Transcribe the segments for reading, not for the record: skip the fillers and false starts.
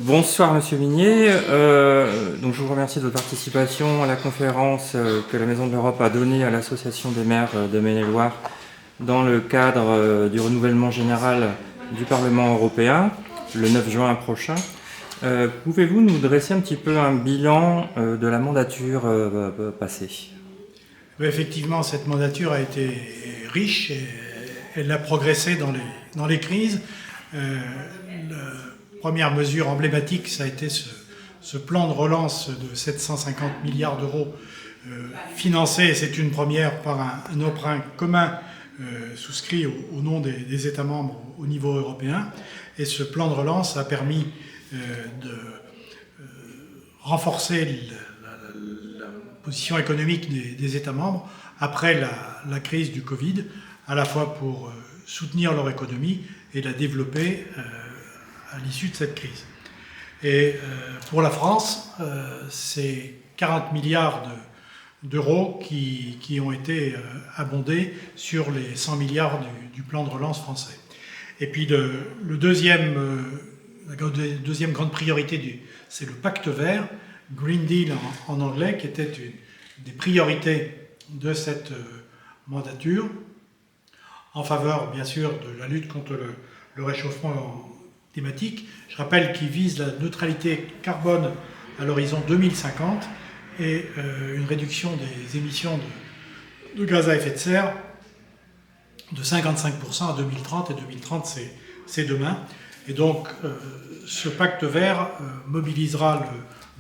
Bonsoir Monsieur Minier, donc je vous remercie de votre participation à la conférence que la Maison de l'Europe a donnée à l'Association des maires de Maine-et-Loire dans le cadre du renouvellement général du Parlement européen le 9 juin prochain. Pouvez-vous nous dresser un petit peu un bilan de la mandature passée? Oui, effectivement, cette mandature a été riche et elle a progressé dans les crises. La première mesure emblématique, ça a été ce plan de relance de 750 milliards d'euros financé, et c'est une première, par un emprunt commun souscrit au nom des États membres au niveau européen. Et ce plan de relance a permis de renforcer la position économique des États membres après la crise du Covid, à la fois pour soutenir leur économie et la développer à l'issue de cette crise. Et pour la France, c'est 40 milliards d'euros qui ont été abondés sur les 100 milliards du plan de relance français. Et puis la deuxième grande priorité, c'est le pacte vert, Green Deal en anglais, qui était une des priorités de cette mandature, en faveur, bien sûr, de la lutte contre le réchauffement climatique. Je rappelle qu'il vise la neutralité carbone à l'horizon 2050 et une réduction des émissions de gaz à effet de serre de 55% à 2030, et 2030 c'est demain. Et donc ce pacte vert mobilisera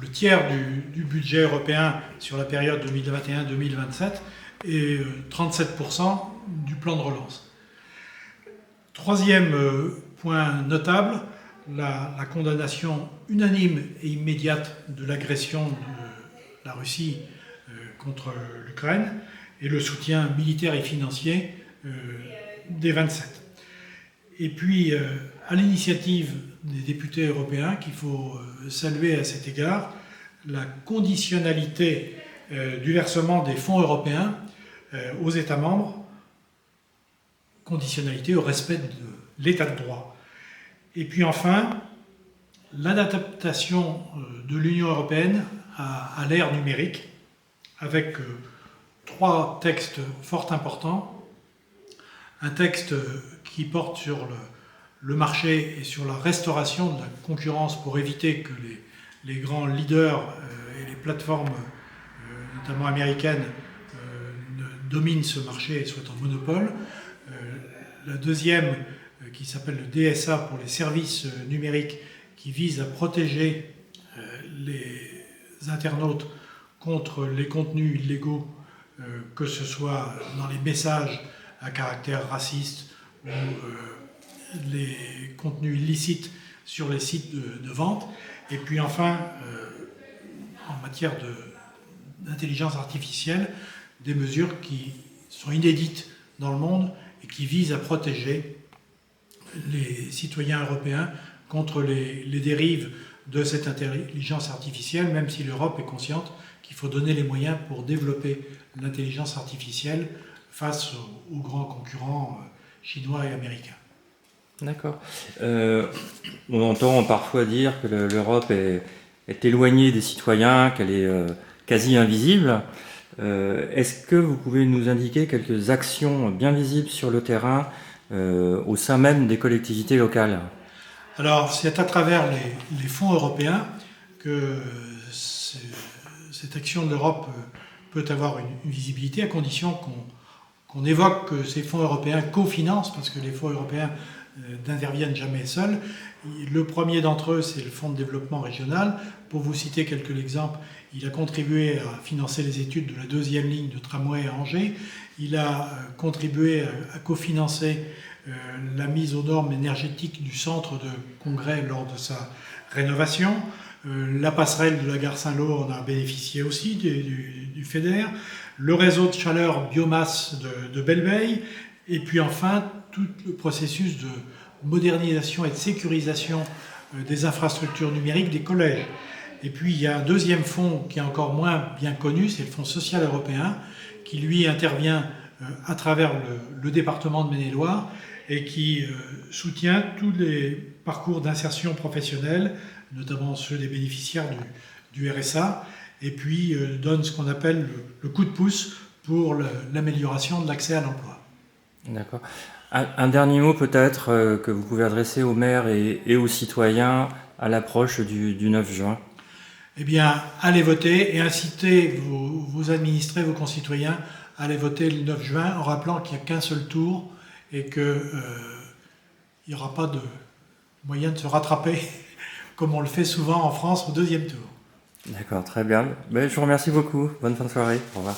le tiers du budget européen sur la période 2021-2027 et 37% du plan de relance. Troisième point notable, la condamnation unanime et immédiate de l'agression de la Russie contre l'Ukraine et le soutien militaire et financier des 27. Et puis, à l'initiative des députés européens, qu'il faut saluer à cet égard, la conditionnalité du versement des fonds européens aux États membres, conditionnalité au respect de l'état de droit. Et puis enfin, l'adaptation de l'Union européenne à l'ère numérique, avec trois textes fort importants. Un texte qui porte sur le marché et sur la restauration de la concurrence pour éviter que les grands leaders et les plateformes, notamment américaines, ne dominent ce marché et soient en monopole. La deuxième, qui s'appelle le DSA pour les services numériques, qui vise à protéger les internautes contre les contenus illégaux, que ce soit dans les messages à caractère raciste ou les contenus illicites sur les sites de vente. Et puis enfin, en matière d'intelligence artificielle, des mesures qui sont inédites dans le monde et qui visent à protéger les citoyens européens contre les dérives de cette intelligence artificielle, même si l'Europe est consciente qu'il faut donner les moyens pour développer l'intelligence artificielle face aux grands concurrents chinois et américains. D'accord. On entend parfois dire que l'Europe est éloignée des citoyens, qu'elle est quasi invisible. Est-ce que vous pouvez nous indiquer quelques actions bien visibles sur le terrain au sein même des collectivités locales? Alors, c'est à travers les fonds européens que cette action de l'Europe peut avoir une visibilité, à condition qu'on évoque que ces fonds européens cofinancent, parce que les fonds européens n'interviennent jamais seuls. Le premier d'entre eux, c'est le Fonds de développement régional. Pour vous citer quelques exemples, il a contribué à financer les études de la deuxième ligne de tramway à Angers. Il a contribué à cofinancer la mise aux normes énergétiques du centre de congrès lors de sa rénovation. La passerelle de la gare Saint-Lô en a bénéficié aussi du FEDER. Le réseau de chaleur biomasse de Belleveille. Et puis enfin, tout le processus de modernisation et de sécurisation des infrastructures numériques des collèges. Et puis il y a un deuxième fonds qui est encore moins bien connu, c'est le Fonds social européen, qui lui intervient à travers le département de Maine-et-Loire et qui soutient tous les parcours d'insertion professionnelle, notamment ceux des bénéficiaires du RSA, et puis donne ce qu'on appelle le coup de pouce pour l'amélioration de l'accès à l'emploi. D'accord. Un dernier mot peut-être que vous pouvez adresser aux maires et aux citoyens à l'approche du 9 juin. Eh bien, allez voter et incitez vos administrés, vos concitoyens à aller voter le 9 juin en rappelant qu'il n'y a qu'un seul tour et qu'il n'y aura pas de moyen de se rattraper comme on le fait souvent en France au deuxième tour. D'accord, très bien. Je vous remercie beaucoup. Bonne fin de soirée. Au revoir.